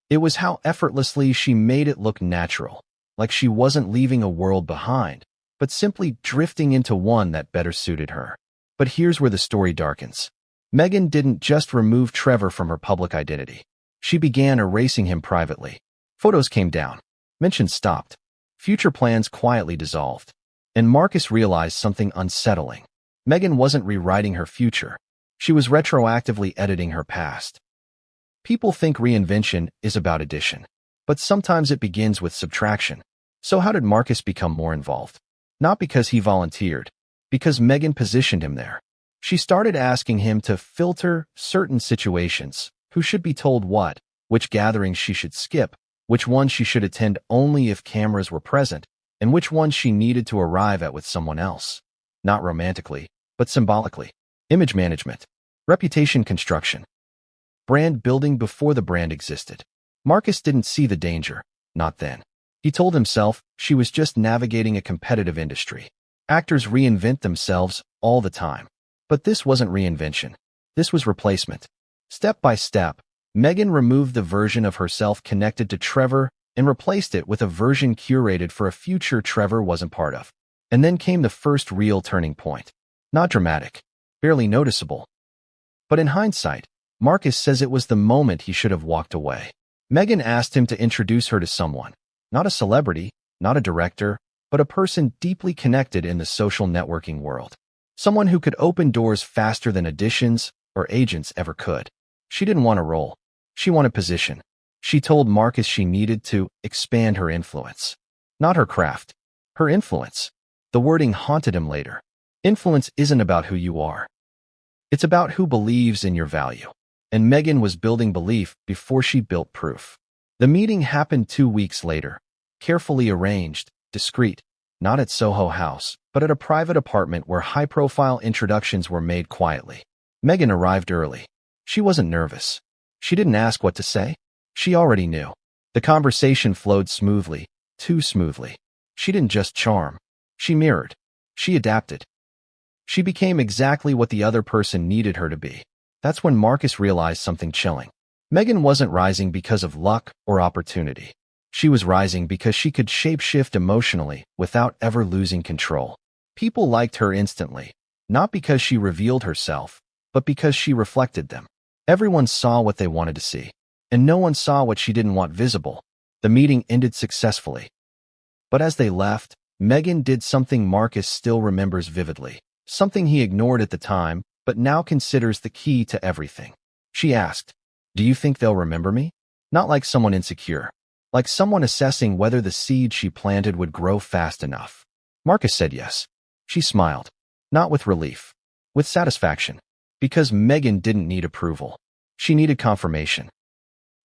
It was how effortlessly she made it look natural, like she wasn't leaving a world behind, but simply drifting into one that better suited her. But here's where the story darkens. Meghan didn't just remove Trevor from her public identity. She began erasing him privately. Photos came down. Mentions stopped. Future plans quietly dissolved. And Markus realized something unsettling. Meghan wasn't rewriting her future. She was retroactively editing her past. People think reinvention is about addition, but sometimes it begins with subtraction. So how did Markus become more involved? Not because he volunteered, because Meghan positioned him there. She started asking him to filter certain situations, who should be told what, which gatherings she should skip, which ones she should attend only if cameras were present, and which ones she needed to arrive at with someone else. Not romantically, but symbolically. Image management. Reputation construction. Brand building before the brand existed. Markus didn't see the danger, not then. He told himself she was just navigating a competitive industry. Actors reinvent themselves all the time. But this wasn't reinvention. This was replacement. Step by step, Meghan removed the version of herself connected to Trevor and replaced it with a version curated for a future Trevor wasn't part of. And then came the first real turning point. Not dramatic, barely noticeable. But in hindsight, Markus says it was the moment he should have walked away. Meghan asked him to introduce her to someone. Not a celebrity, not a director, but a person deeply connected in the social networking world. Someone who could open doors faster than auditions or agents ever could. She didn't want a role. She wanted position. She told Markus she needed to expand her influence. Not her craft. Her influence. The wording haunted him later. Influence isn't about who you are. It's about who believes in your value. And Meghan was building belief before she built proof. The meeting happened 2 weeks later. Carefully arranged, discreet, not at Soho House, but at a private apartment where high-profile introductions were made quietly. Meghan arrived early. She wasn't nervous. She didn't ask what to say. She already knew. The conversation flowed smoothly, too smoothly. She didn't just charm. She mirrored. She adapted. She became exactly what the other person needed her to be. That's when Markus realized something chilling. Meghan wasn't rising because of luck or opportunity. She was rising because she could shape-shift emotionally without ever losing control. People liked her instantly, not because she revealed herself, but because she reflected them. Everyone saw what they wanted to see, and no one saw what she didn't want visible. The meeting ended successfully. But as they left, Meghan did something Markus still remembers vividly, something he ignored at the time, but now considers the key to everything. She asked, "Do you think they'll remember me?" Not like someone insecure, like someone assessing whether the seed she planted would grow fast enough. Markus said yes. She smiled, not with relief, with satisfaction, because Meghan didn't need approval. She needed confirmation.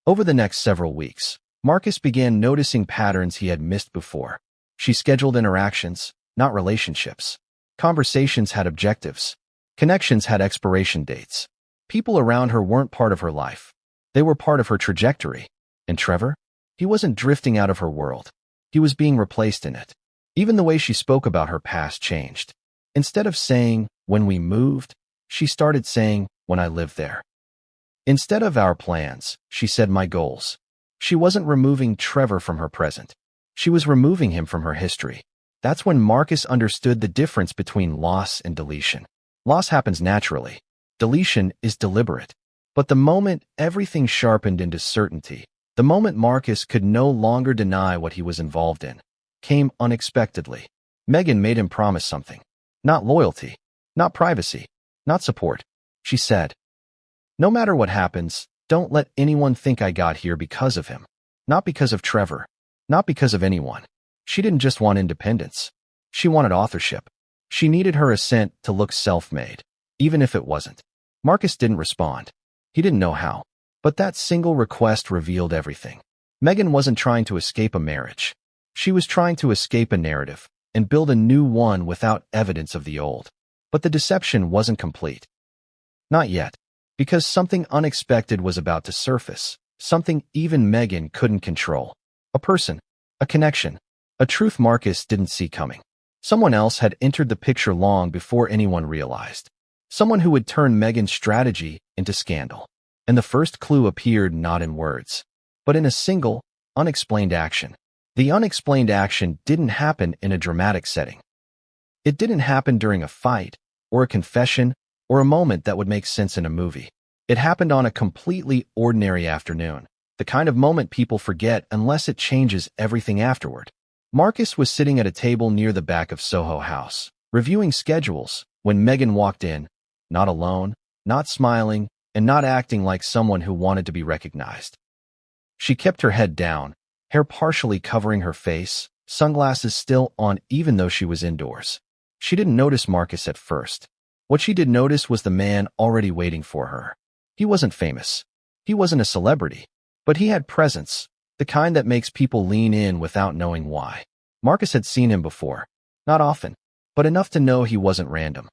Over the next several weeks, Markus began noticing patterns he had missed before. She scheduled interactions, not relationships. Conversations had objectives. Connections had expiration dates. People around her weren't part of her life. They were part of her trajectory. And Trevor? He wasn't drifting out of her world. He was being replaced in it. Even the way she spoke about her past changed. Instead of saying, when we moved, she started saying, when I lived there. Instead of our plans, she said my goals. She wasn't removing Trevor from her present. She was removing him from her history. That's when Markus understood the difference between loss and deletion. Loss happens naturally. Deletion is deliberate. But the moment everything sharpened into certainty, the moment Markus could no longer deny what he was involved in, came unexpectedly. Meghan made him promise something. Not loyalty, not privacy, not support. She said, no matter what happens, don't let anyone think I got here because of him. Not because of Trevor. Not because of anyone. She didn't just want independence. She wanted authorship. She needed her assent to look self-made, even if it wasn't. Markus didn't respond. He didn't know how. But that single request revealed everything. Meghan wasn't trying to escape a marriage. She was trying to escape a narrative and build a new one without evidence of the old. But the deception wasn't complete. Not yet, because something unexpected was about to surface, something even Meghan couldn't control. A person, a connection, a truth Markus didn't see coming. Someone else had entered the picture long before anyone realized. Someone who would turn Meghan's strategy into scandal. And the first clue appeared not in words, but in a single, unexplained action. The unexplained action didn't happen in a dramatic setting. It didn't happen during a fight, or a confession, or a moment that would make sense in a movie. It happened on a completely ordinary afternoon, the kind of moment people forget unless it changes everything afterward. Markus was sitting at a table near the back of Soho House, reviewing schedules, when Meghan walked in, not alone, not smiling, and not acting like someone who wanted to be recognized. She kept her head down, hair partially covering her face, sunglasses still on even though she was indoors. She didn't notice Markus at first. What she did notice was the man already waiting for her. He wasn't famous. He wasn't a celebrity. But he had presence, the kind that makes people lean in without knowing why. Markus had seen him before. Not often, but enough to know he wasn't random.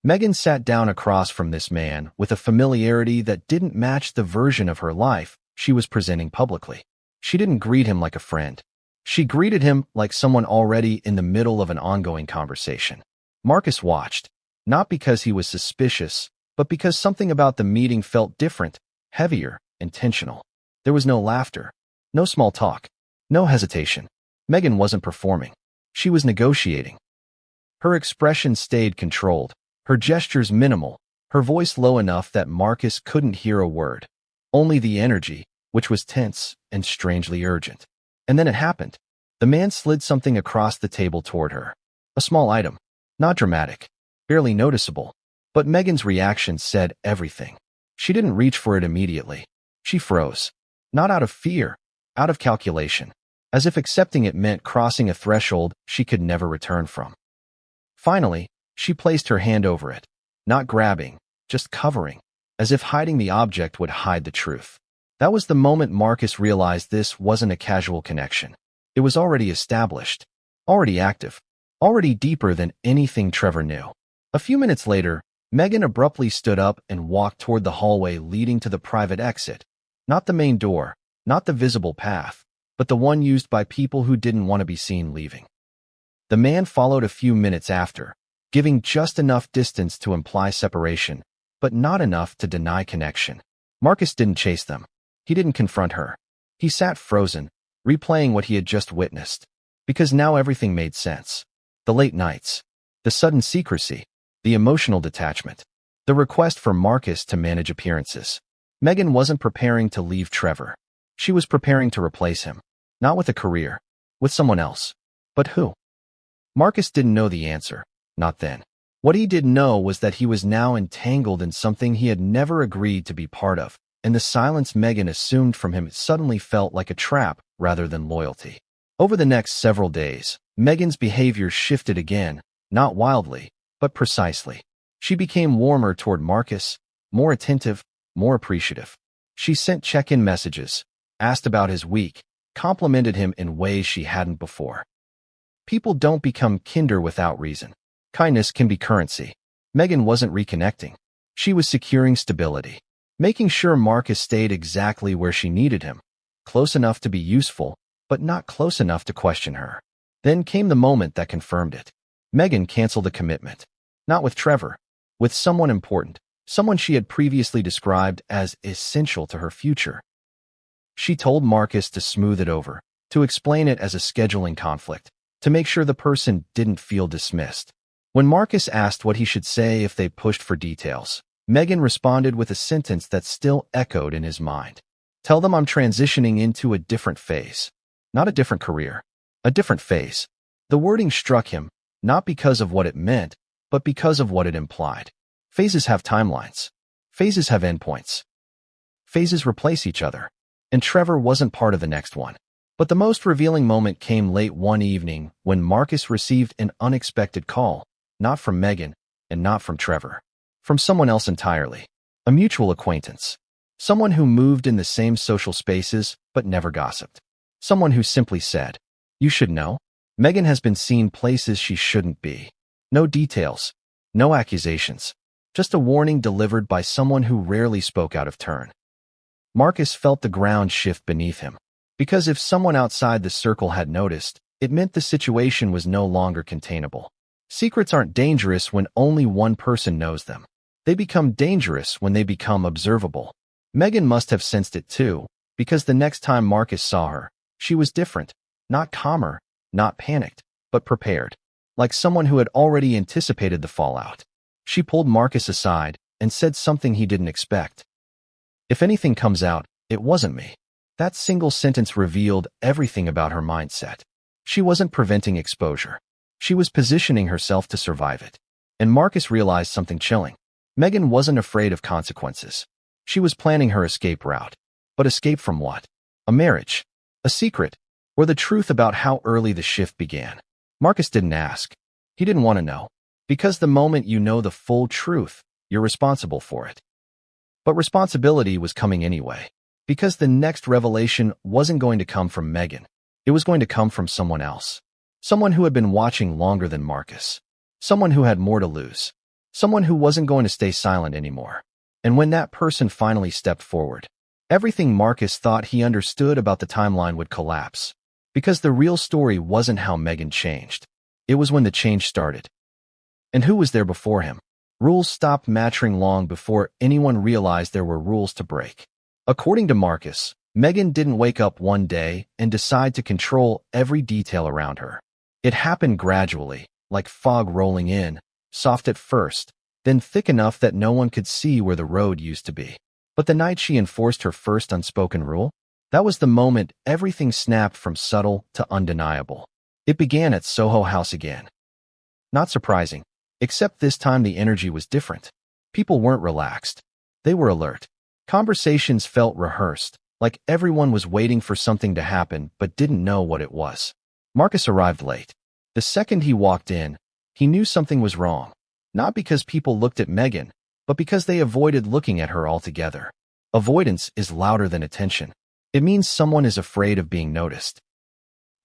Meghan sat down across from this man with a familiarity that didn't match the version of her life she was presenting publicly. She didn't greet him like a friend. She greeted him like someone already in the middle of an ongoing conversation. Markus watched, not because he was suspicious, but because something about the meeting felt different, heavier, intentional. There was no laughter, no small talk, no hesitation. Meghan wasn't performing. She was negotiating. Her expression stayed controlled, her gestures minimal, her voice low enough that Markus couldn't hear a word. Only the energy, which was tense and strangely urgent. And then it happened. The man slid something across the table toward her. A small item. Not dramatic. Barely noticeable. But Meghan's reaction said everything. She didn't reach for it immediately. She froze. Not out of fear, out of calculation. As if accepting it meant crossing a threshold she could never return from. Finally, she placed her hand over it. Not grabbing, just covering. As if hiding the object would hide the truth. That was the moment Markus realized this wasn't a casual connection. It was already established. Already active. Already deeper than anything Trevor knew. A few minutes later, Meghan abruptly stood up and walked toward the hallway leading to the private exit. Not the main door, not the visible path, but the one used by people who didn't want to be seen leaving. The man followed a few minutes after, giving just enough distance to imply separation, but not enough to deny connection. Markus didn't chase them. He didn't confront her. He sat frozen, replaying what he had just witnessed. Because now everything made sense. The late nights. The sudden secrecy. The emotional detachment. The request for Markus to manage appearances. Meghan wasn't preparing to leave Trevor. She was preparing to replace him. Not with a career. With someone else. But who? Markus didn't know the answer. Not then. What he did know was that he was now entangled in something he had never agreed to be part of, and the silence Meghan assumed from him suddenly felt like a trap rather than loyalty. Over the next several days, Meghan's behavior shifted again, not wildly, but precisely. She became warmer toward Markus, more attentive, more appreciative. She sent check-in messages, asked about his week, complimented him in ways she hadn't before. People don't become kinder without reason. Kindness can be currency. Meghan wasn't reconnecting. She was securing stability, making sure Markus stayed exactly where she needed him, close enough to be useful, but not close enough to question her. Then came the moment that confirmed it. Meghan canceled the commitment. Not with Trevor. With someone important. Someone she had previously described as essential to her future. She told Markus to smooth it over, to explain it as a scheduling conflict, to make sure the person didn't feel dismissed. When Markus asked what he should say if they pushed for details, Meghan responded with a sentence that still echoed in his mind. Tell them I'm transitioning into a different phase. Not a different career. A different phase. The wording struck him, not because of what it meant, but because of what it implied. Phases have timelines. Phases have endpoints. Phases replace each other. And Trevor wasn't part of the next one. But the most revealing moment came late one evening when Markus received an unexpected call, not from Meghan, and not from Trevor. From someone else entirely. A mutual acquaintance. Someone who moved in the same social spaces but never gossiped. Someone who simply said, "You should know. Meghan has been seen places she shouldn't be." No details. No accusations. Just a warning delivered by someone who rarely spoke out of turn. Markus felt the ground shift beneath him. Because if someone outside the circle had noticed, it meant the situation was no longer containable. Secrets aren't dangerous when only one person knows them. They become dangerous when they become observable. Meghan must have sensed it too, because the next time Markus saw her, she was different. Not calmer, not panicked, but prepared. Like someone who had already anticipated the fallout. She pulled Markus aside and said something he didn't expect. "If anything comes out, it wasn't me." That single sentence revealed everything about her mindset. She wasn't preventing exposure. She was positioning herself to survive it. And Markus realized something chilling. Meghan wasn't afraid of consequences. She was planning her escape route. But escape from what? A marriage? A secret? Or the truth about how early the shift began? Markus didn't ask. He didn't want to know. Because the moment you know the full truth, you're responsible for it. But responsibility was coming anyway. Because the next revelation wasn't going to come from Meghan. It was going to come from someone else. Someone who had been watching longer than Markus. Someone who had more to lose. Someone who wasn't going to stay silent anymore. And when that person finally stepped forward, everything Markus thought he understood about the timeline would collapse. Because the real story wasn't how Meghan changed. It was when the change started. And who was there before him? Rules stopped mattering long before anyone realized there were rules to break. According to Markus, Meghan didn't wake up one day and decide to control every detail around her. It happened gradually, like fog rolling in, soft at first, then thick enough that no one could see where the road used to be. But the night she enforced her first unspoken rule, that was the moment everything snapped from subtle to undeniable. It began at Soho House again. Not surprising, except this time the energy was different. People weren't relaxed. They were alert. Conversations felt rehearsed, like everyone was waiting for something to happen but didn't know what it was. Markus arrived late. The second he walked in, he knew something was wrong. Not because people looked at Meghan, but because they avoided looking at her altogether. Avoidance is louder than attention. It means someone is afraid of being noticed.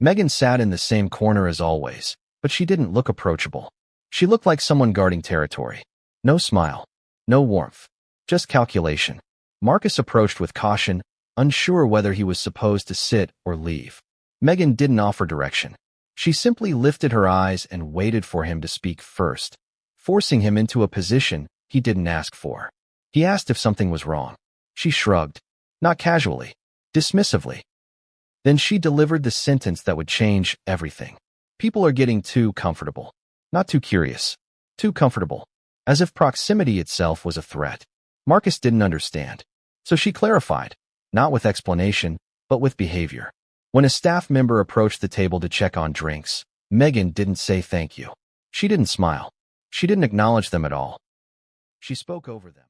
Meghan sat in the same corner as always, but she didn't look approachable. She looked like someone guarding territory. No smile. No warmth. Just calculation. Markus approached with caution, unsure whether he was supposed to sit or leave. Meghan didn't offer direction. She simply lifted her eyes and waited for him to speak first, forcing him into a position he didn't ask for. He asked if something was wrong. She shrugged. Not casually. Dismissively. Then she delivered the sentence that would change everything. People are getting too comfortable. Not too curious. Too comfortable. As if proximity itself was a threat. Markus didn't understand. So she clarified, not with explanation, but with behavior. When a staff member approached the table to check on drinks, Meghan didn't say thank you. She didn't smile. She didn't acknowledge them at all. She spoke over them.